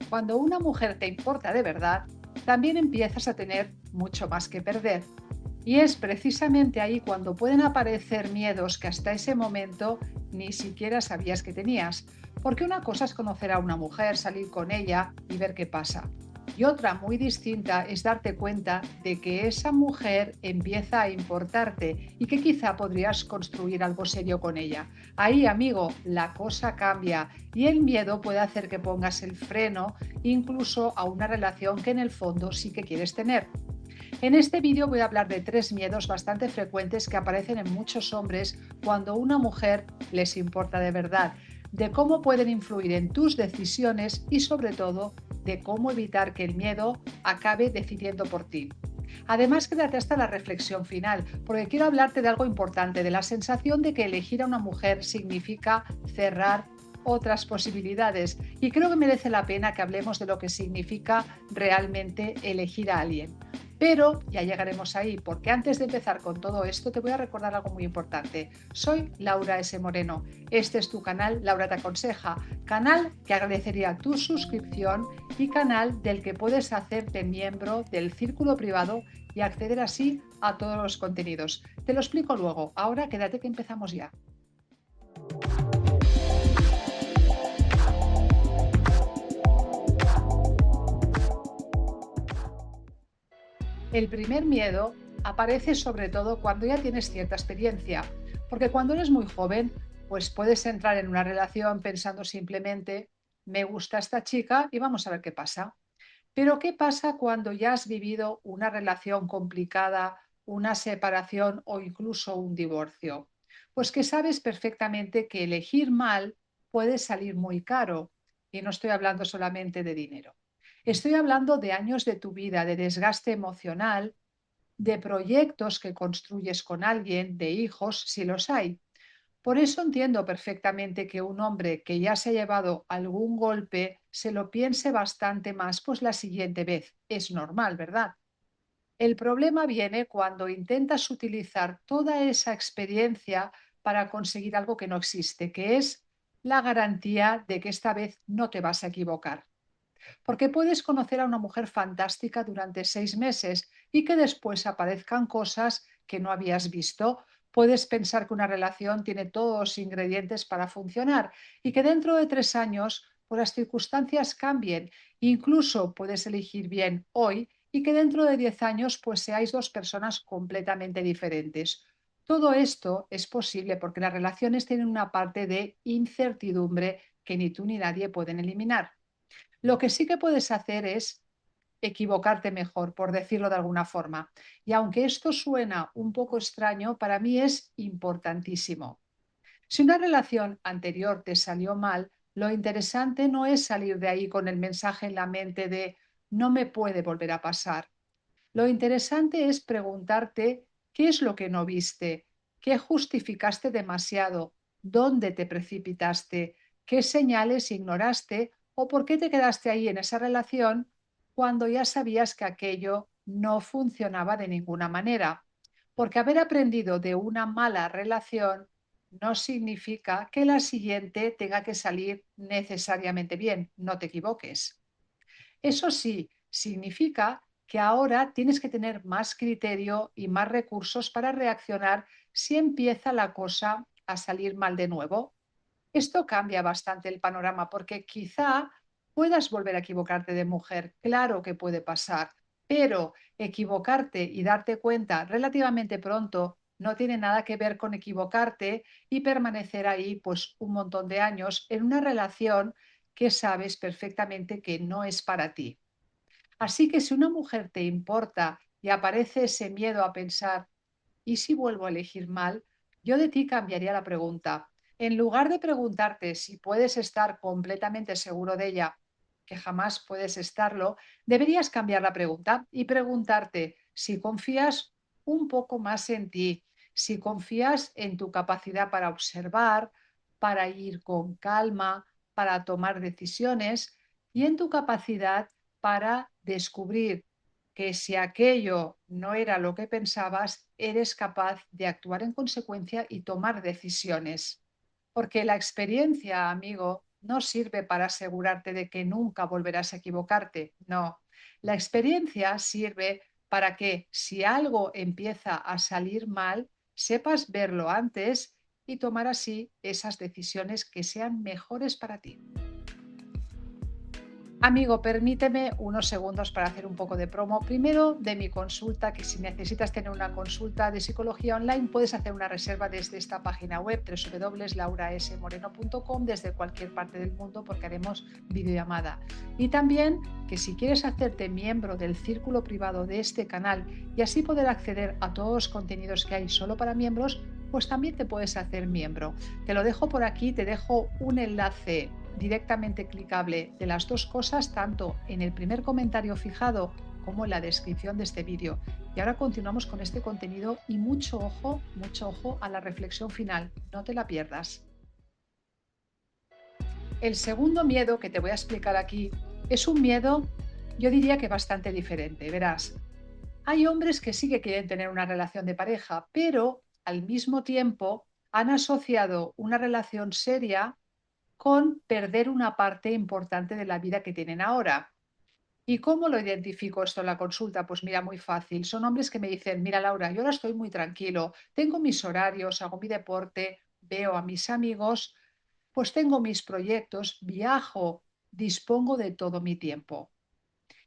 Cuando una mujer te importa de verdad, también empiezas a tener mucho más que perder. Y es precisamente ahí cuando pueden aparecer miedos que hasta ese momento ni siquiera sabías que tenías. Porque una cosa es conocer a una mujer, salir con ella y ver qué pasa. Y otra muy distinta es darte cuenta de que esa mujer empieza a importarte y que quizá podrías construir algo serio con ella. Ahí, amigo, la cosa cambia y el miedo puede hacer que pongas el freno incluso a una relación que en el fondo sí que quieres tener. En este vídeo voy a hablar de tres miedos bastante frecuentes que aparecen en muchos hombres cuando una mujer les importa de verdad, de cómo pueden influir en tus decisiones y sobre todo de cómo evitar que el miedo acabe decidiendo por ti. Además, quédate hasta la reflexión final, porque quiero hablarte de algo importante, de la sensación de que elegir a una mujer significa cerrar otras posibilidades. Y creo que merece la pena que hablemos de lo que significa realmente elegir a alguien. Pero ya llegaremos ahí, porque antes de empezar con todo esto te voy a recordar algo muy importante. Soy Laura S. Moreno. Este es tu canal Laura te aconseja, canal que agradecería tu suscripción y canal del que puedes hacerte miembro del círculo privado y acceder así a todos los contenidos. Te lo explico luego. Ahora quédate que empezamos ya. El primer miedo aparece sobre todo cuando ya tienes cierta experiencia, porque cuando eres muy joven, pues puedes entrar en una relación pensando simplemente, me gusta esta chica y vamos a ver qué pasa. Pero ¿qué pasa cuando ya has vivido una relación complicada, una separación o incluso un divorcio? Pues que sabes perfectamente que elegir mal puede salir muy caro. Y no estoy hablando solamente de dinero. Estoy hablando de años de tu vida, de desgaste emocional, de proyectos que construyes con alguien, de hijos, si los hay. Por eso entiendo perfectamente que un hombre que ya se ha llevado algún golpe se lo piense bastante más, pues la siguiente vez. Es normal, ¿verdad? El problema viene cuando intentas utilizar toda esa experiencia para conseguir algo que no existe, que es la garantía de que esta vez no te vas a equivocar. Porque puedes conocer a una mujer fantástica durante 6 meses y que después aparezcan cosas que no habías visto. Puedes pensar que una relación tiene todos los ingredientes para funcionar y que dentro de 3 años pues las circunstancias cambien. Incluso puedes elegir bien hoy y que dentro de 10 años pues seáis dos personas completamente diferentes. Todo esto es posible porque las relaciones tienen una parte de incertidumbre que ni tú ni nadie pueden eliminar. Lo que sí que puedes hacer es equivocarte mejor, por decirlo de alguna forma. Y aunque esto suena un poco extraño, para mí es importantísimo. Si una relación anterior te salió mal, lo interesante no es salir de ahí con el mensaje en la mente de no me puede volver a pasar. Lo interesante es preguntarte qué es lo que no viste, qué justificaste demasiado, dónde te precipitaste, qué señales ignoraste o por qué te quedaste ahí en esa relación cuando ya sabías que aquello no funcionaba de ninguna manera. Porque haber aprendido de una mala relación no significa que la siguiente tenga que salir necesariamente bien, no te equivoques. Eso sí, significa que ahora tienes que tener más criterio y más recursos para reaccionar si empieza la cosa a salir mal de nuevo. Esto cambia bastante el panorama porque quizá puedas volver a equivocarte de mujer, claro que puede pasar, pero equivocarte y darte cuenta relativamente pronto no tiene nada que ver con equivocarte y permanecer ahí pues un montón de años en una relación que sabes perfectamente que no es para ti. Así que si una mujer te importa y aparece ese miedo a pensar, ¿y si vuelvo a elegir mal? Yo de ti cambiaría la pregunta. En lugar de preguntarte si puedes estar completamente seguro de ella, que jamás puedes estarlo, deberías cambiar la pregunta y preguntarte si confías un poco más en ti, si confías en tu capacidad para observar, para ir con calma, para tomar decisiones y en tu capacidad para descubrir que si aquello no era lo que pensabas, eres capaz de actuar en consecuencia y tomar decisiones. Porque la experiencia, amigo, no sirve para asegurarte de que nunca volverás a equivocarte. No, la experiencia sirve para que si algo empieza a salir mal, sepas verlo antes y tomar así esas decisiones que sean mejores para ti. Amigo, permíteme unos segundos para hacer un poco de promo. Primero, de mi consulta, que si necesitas tener una consulta de psicología online, puedes hacer una reserva desde esta página web, www.laurasmoreno.com, desde cualquier parte del mundo, porque haremos videollamada. Y también que si quieres hacerte miembro del círculo privado de este canal y así poder acceder a todos los contenidos que hay solo para miembros, pues también te puedes hacer miembro. Te lo dejo por aquí, te dejo un enlace directamente clicable de las dos cosas, tanto en el primer comentario fijado como en la descripción de este vídeo. Y ahora continuamos con este contenido y mucho ojo a la reflexión final. No te la pierdas. El segundo miedo que te voy a explicar aquí es un miedo, yo diría que bastante diferente. Verás, hay hombres que sí que quieren tener una relación de pareja, pero al mismo tiempo han asociado una relación seria con perder una parte importante de la vida que tienen ahora. ¿Y cómo lo identifico esto en la consulta? Pues mira, muy fácil. Son hombres que me dicen, mira Laura, yo ahora estoy muy tranquilo, tengo mis horarios, hago mi deporte, veo a mis amigos, pues tengo mis proyectos, viajo, dispongo de todo mi tiempo.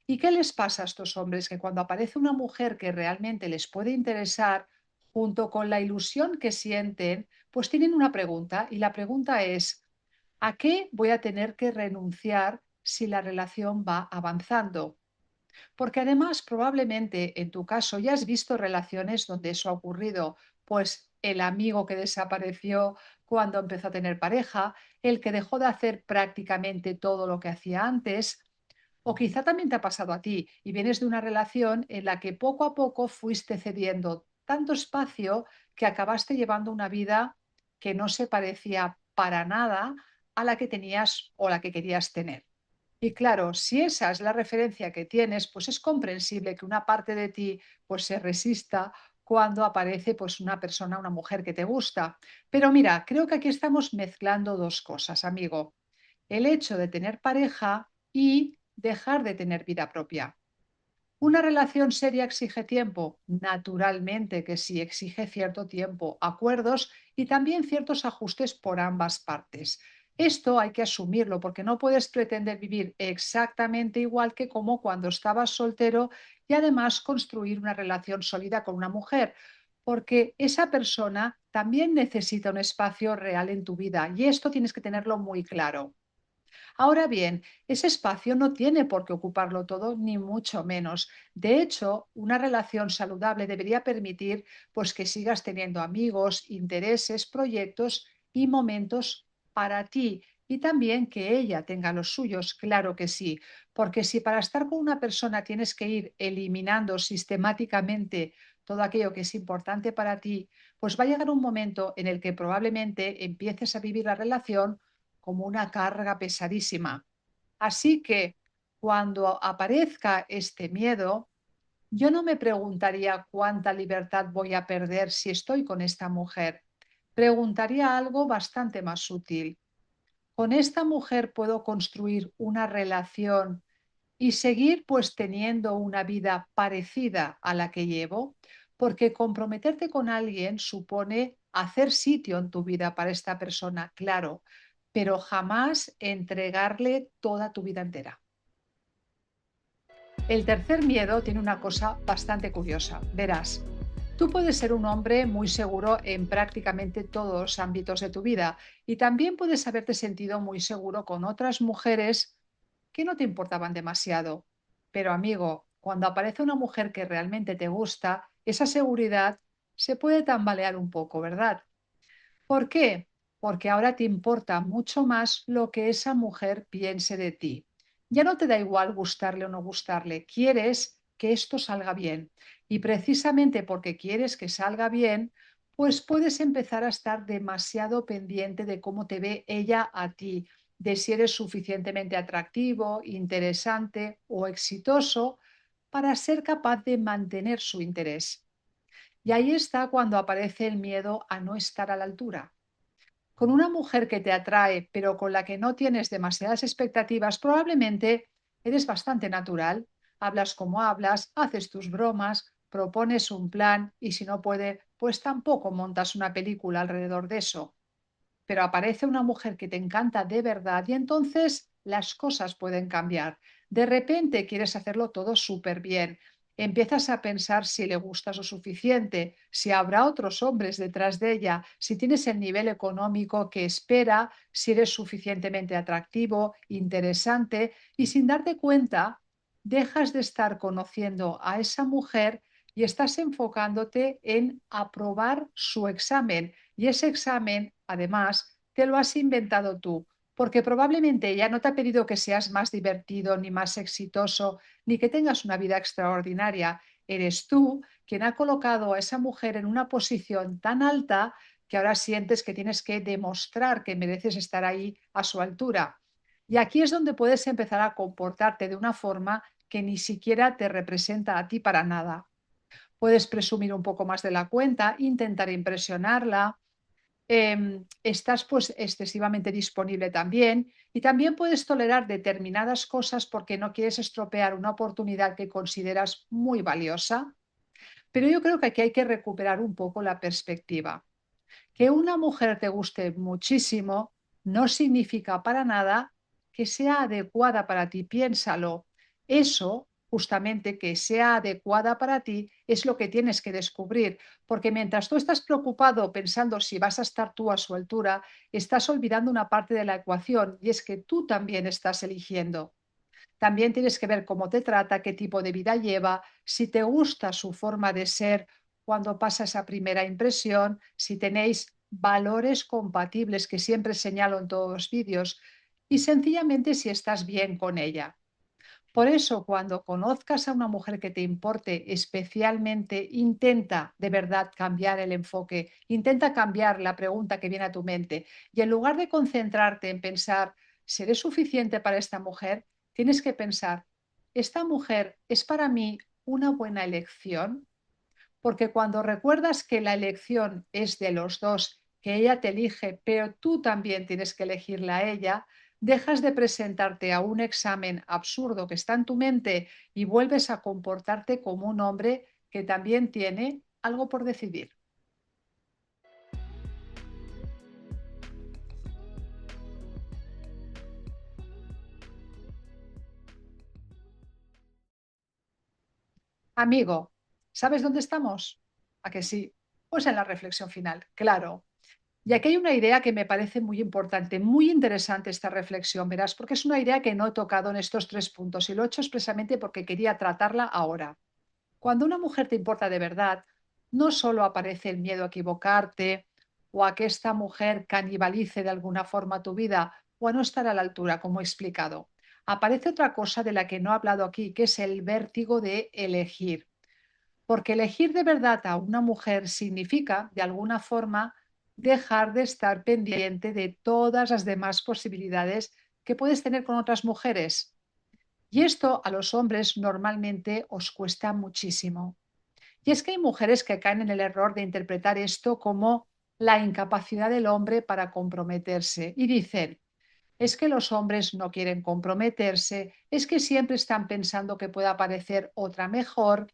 ¿Y qué les pasa a estos hombres? Que cuando aparece una mujer que realmente les puede interesar, junto con la ilusión que sienten, pues tienen una pregunta y la pregunta es, ¿a qué voy a tener que renunciar si la relación va avanzando? Porque además probablemente en tu caso ya has visto relaciones donde eso ha ocurrido, pues el amigo que desapareció cuando empezó a tener pareja, el que dejó de hacer prácticamente todo lo que hacía antes, o quizá también te ha pasado a ti y vienes de una relación en la que poco a poco fuiste cediendo tanto espacio que acabaste llevando una vida que no se parecía para nada a la que tenías o la que querías tener. Y claro, si esa es la referencia que tienes, pues es comprensible que una parte de ti pues se resista cuando aparece pues una persona, una mujer que te gusta. Pero mira, creo que aquí estamos mezclando dos cosas, amigo. El hecho de tener pareja y dejar de tener vida propia. ¿Una relación seria exige tiempo? Naturalmente que sí, exige cierto tiempo, acuerdos y también ciertos ajustes por ambas partes. Esto hay que asumirlo porque no puedes pretender vivir exactamente igual que como cuando estabas soltero y además construir una relación sólida con una mujer, porque esa persona también necesita un espacio real en tu vida y esto tienes que tenerlo muy claro. Ahora bien, ese espacio no tiene por qué ocuparlo todo, ni mucho menos. De hecho, una relación saludable debería permitir pues que sigas teniendo amigos, intereses, proyectos y momentos para ti y también que ella tenga los suyos, claro que sí, porque si para estar con una persona tienes que ir eliminando sistemáticamente todo aquello que es importante para ti, pues va a llegar un momento en el que probablemente empieces a vivir la relación como una carga pesadísima. Así que cuando aparezca este miedo, yo no me preguntaría cuánta libertad voy a perder si estoy con esta mujer. Preguntaría algo bastante más sutil. ¿Con esta mujer puedo construir una relación y seguir pues teniendo una vida parecida a la que llevo? Porque comprometerte con alguien supone hacer sitio en tu vida para esta persona, claro, pero jamás entregarle toda tu vida entera. El tercer miedo tiene una cosa bastante curiosa. Verás, tú puedes ser un hombre muy seguro en prácticamente todos los ámbitos de tu vida y también puedes haberte sentido muy seguro con otras mujeres que no te importaban demasiado. Pero amigo, cuando aparece una mujer que realmente te gusta, esa seguridad se puede tambalear un poco, ¿verdad? ¿Por qué? Porque ahora te importa mucho más lo que esa mujer piense de ti. Ya no te da igual gustarle o no gustarle, quieres que esto salga bien. Y precisamente porque quieres que salga bien, pues puedes empezar a estar demasiado pendiente de cómo te ve ella a ti, de si eres suficientemente atractivo, interesante o exitoso para ser capaz de mantener su interés. Y ahí está cuando aparece el miedo a no estar a la altura. Con una mujer que te atrae, pero con la que no tienes demasiadas expectativas, probablemente eres bastante natural. Hablas como hablas, haces tus bromas, propones un plan y si no puede, pues tampoco montas una película alrededor de eso. Pero aparece una mujer que te encanta de verdad y entonces las cosas pueden cambiar. De repente quieres hacerlo todo súper bien. Empiezas a pensar si le gustas lo suficiente, si habrá otros hombres detrás de ella, si tienes el nivel económico que espera, si eres suficientemente atractivo, interesante y sin darte cuenta, dejas de estar conociendo a esa mujer y estás enfocándote en aprobar su examen. Y ese examen, además, te lo has inventado tú, porque probablemente ella no te ha pedido que seas más divertido, ni más exitoso, ni que tengas una vida extraordinaria. Eres tú quien ha colocado a esa mujer en una posición tan alta que ahora sientes que tienes que demostrar que mereces estar ahí a su altura. Y aquí es donde puedes empezar a comportarte de una forma que ni siquiera te representa a ti para nada. Puedes presumir un poco más de la cuenta, intentar impresionarla, estás pues excesivamente disponible también y también puedes tolerar determinadas cosas porque no quieres estropear una oportunidad que consideras muy valiosa. Pero yo creo que aquí hay que recuperar un poco la perspectiva. Que una mujer te guste muchísimo no significa para nada que sea adecuada para ti. Piénsalo. Eso, justamente que sea adecuada para ti, es lo que tienes que descubrir. Porque mientras tú estás preocupado pensando si vas a estar tú a su altura, estás olvidando una parte de la ecuación y es que tú también estás eligiendo. También tienes que ver cómo te trata, qué tipo de vida lleva, si te gusta su forma de ser cuando pasa esa primera impresión, si tenéis valores compatibles que siempre señalo en todos los vídeos y sencillamente si estás bien con ella. Por eso, cuando conozcas a una mujer que te importe especialmente, intenta de verdad cambiar el enfoque, intenta cambiar la pregunta que viene a tu mente y en lugar de concentrarte en pensar, ¿seré suficiente para esta mujer? Tienes que pensar, ¿esta mujer es para mí una buena elección? Porque cuando recuerdas que la elección es de los dos, que ella te elige, pero tú también tienes que elegirla a ella, dejas de presentarte a un examen absurdo que está en tu mente y vuelves a comportarte como un hombre que también tiene algo por decidir. Amigo, ¿sabes dónde estamos? ¿A que sí? Pues en la reflexión final, claro. Y aquí hay una idea que me parece muy importante, muy interesante esta reflexión, verás, porque es una idea que no he tocado en estos tres puntos y lo he hecho expresamente porque quería tratarla ahora. Cuando una mujer te importa de verdad, no solo aparece el miedo a equivocarte o a que esta mujer canibalice de alguna forma tu vida o a no estar a la altura, como he explicado. Aparece otra cosa de la que no he hablado aquí, que es el vértigo de elegir. Porque elegir de verdad a una mujer significa, de alguna forma, dejar de estar pendiente de todas las demás posibilidades que puedes tener con otras mujeres. Y esto a los hombres normalmente os cuesta muchísimo. Y es que hay mujeres que caen en el error de interpretar esto como la incapacidad del hombre para comprometerse y dicen, es que los hombres no quieren comprometerse, es que siempre están pensando que pueda aparecer otra mejor,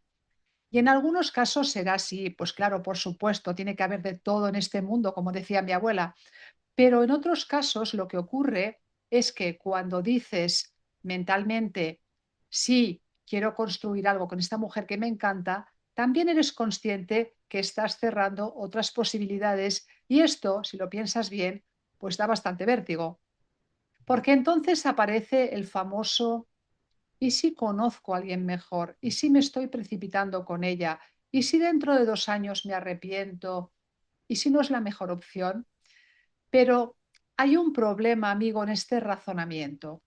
y en algunos casos será así, pues claro, por supuesto, tiene que haber de todo en este mundo, como decía mi abuela, pero en otros casos lo que ocurre es que cuando dices mentalmente, sí, quiero construir algo con esta mujer que me encanta, también eres consciente que estás cerrando otras posibilidades y esto, si lo piensas bien, pues da bastante vértigo, porque entonces aparece el famoso ¿y si conozco a alguien mejor? ¿Y si me estoy precipitando con ella? ¿Y si dentro de 2 años me arrepiento? ¿Y si no es la mejor opción? Pero hay un problema, amigo, en este razonamiento.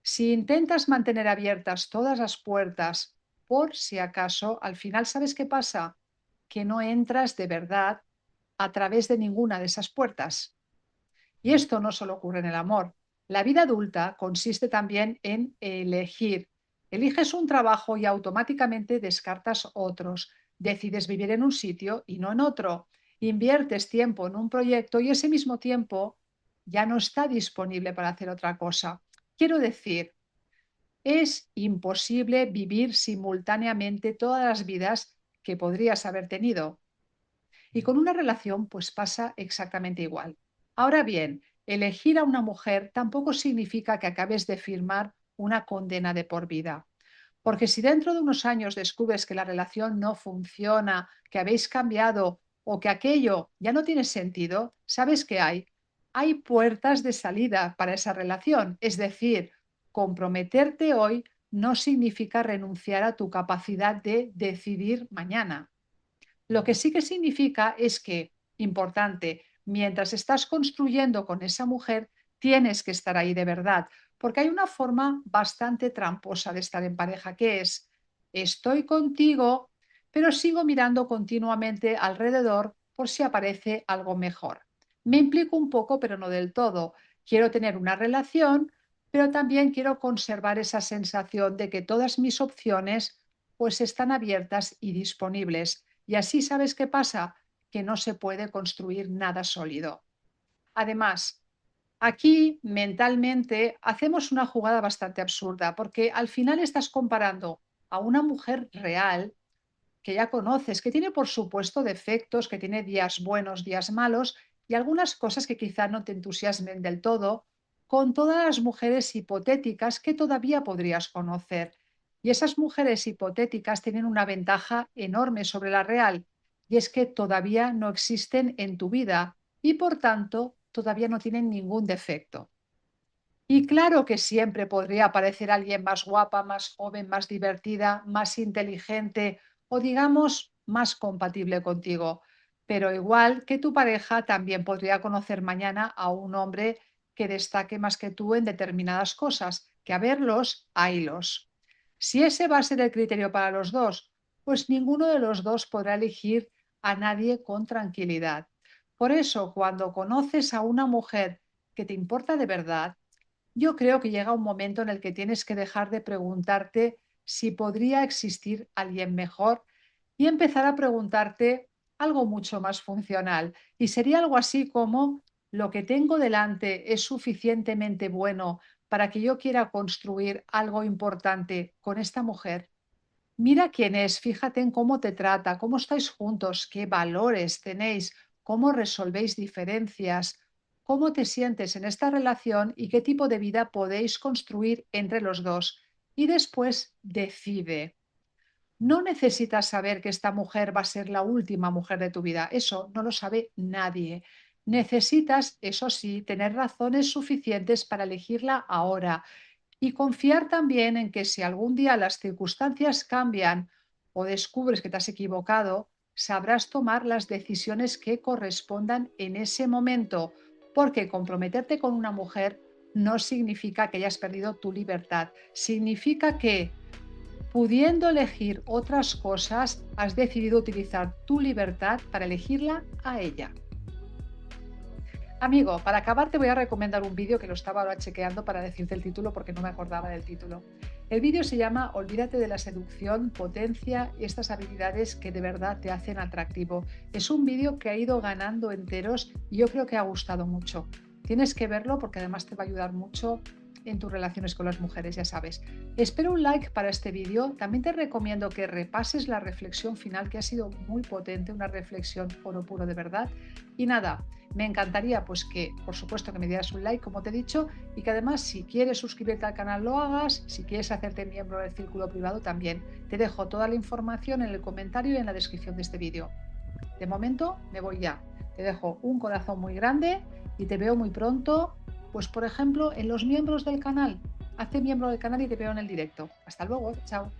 Si intentas mantener abiertas todas las puertas, por si acaso, al final, ¿sabes qué pasa? Que no entras de verdad a través de ninguna de esas puertas. Y esto no solo ocurre en el amor. La vida adulta consiste también en elegir. Eliges un trabajo y automáticamente descartas otros. Decides vivir en un sitio y no en otro. inviertes tiempo en un proyecto y ese mismo tiempo ya no está disponible para hacer otra cosa. Quiero decir, es imposible vivir simultáneamente todas las vidas que podrías haber tenido. Y con una relación, pues pasa exactamente igual. Ahora bien, elegir a una mujer tampoco significa que acabes de firmar una condena de por vida. Porque si dentro de unos años descubres que la relación no funciona, que habéis cambiado o que aquello ya no tiene sentido, ¿sabes qué hay? Hay puertas de salida para esa relación. Es decir, comprometerte hoy no significa renunciar a tu capacidad de decidir mañana. Lo que sí que significa es que, importante, mientras estás construyendo con esa mujer, tienes que estar ahí de verdad, porque hay una forma bastante tramposa de estar en pareja, que es, estoy contigo, pero sigo mirando continuamente alrededor por si aparece algo mejor. Me implico un poco, pero no del todo. Quiero tener una relación, pero también quiero conservar esa sensación de que todas mis opciones pues están abiertas y disponibles. Y así, ¿sabes qué pasa? Que no se puede construir nada sólido. Además, aquí mentalmente hacemos una jugada bastante absurda porque al final estás comparando a una mujer real que ya conoces, que tiene por supuesto defectos, que tiene días buenos, días malos y algunas cosas que quizá no te entusiasmen del todo, con todas las mujeres hipotéticas que todavía podrías conocer. Y esas mujeres hipotéticas tienen una ventaja enorme sobre la real, y es que todavía no existen en tu vida y por tanto todavía no tienen ningún defecto. Y claro que siempre podría aparecer alguien más guapa, más joven, más divertida, más inteligente o digamos más compatible contigo. Pero igual que tu pareja también podría conocer mañana a un hombre que destaque más que tú en determinadas cosas, que a verlos, haylos. Si ese va a ser el criterio para los dos, pues ninguno de los dos podrá elegir a nadie con tranquilidad. Por eso, cuando conoces a una mujer que te importa de verdad, yo creo que llega un momento en el que tienes que dejar de preguntarte si podría existir alguien mejor y empezar a preguntarte algo mucho más funcional. Y sería algo así como, ¿lo que tengo delante es suficientemente bueno para que yo quiera construir algo importante con esta mujer? Mira quién es, fíjate en cómo te trata, cómo estáis juntos, qué valores tenéis, cómo resolvéis diferencias, cómo te sientes en esta relación y qué tipo de vida podéis construir entre los dos. Y después decide. No necesitas saber que esta mujer va a ser la última mujer de tu vida. Eso no lo sabe nadie. Necesitas, eso sí, tener razones suficientes para elegirla ahora y confiar también en que si algún día las circunstancias cambian o descubres que te has equivocado, sabrás tomar las decisiones que correspondan en ese momento, porque comprometerte con una mujer no significa que hayas perdido tu libertad, significa que, pudiendo elegir otras cosas, has decidido utilizar tu libertad para elegirla a ella. Amigo, para acabar te voy a recomendar un vídeo que lo estaba ahora chequeando para decirte el título porque no me acordaba del título. El vídeo se llama Olvídate de la seducción, potencia estas habilidades que de verdad te hacen atractivo. Es un vídeo que ha ido ganando enteros y yo creo que ha gustado mucho. Tienes que verlo porque además te va a ayudar mucho en tus relaciones con las mujeres, ya sabes. Espero un like para este vídeo. También te recomiendo que repases la reflexión final que ha sido muy potente, una reflexión oro puro de verdad. Y nada, me encantaría pues que, por supuesto, que me dieras un like, como te he dicho, y que además si quieres suscribirte al canal lo hagas, si quieres hacerte miembro del círculo privado también. Te dejo toda la información en el comentario y en la descripción de este vídeo. De momento me voy ya. Te dejo un corazón muy grande y te veo muy pronto, pues por ejemplo, en los miembros del canal. Hazte miembro del canal y te veo en el directo. Hasta luego, chao.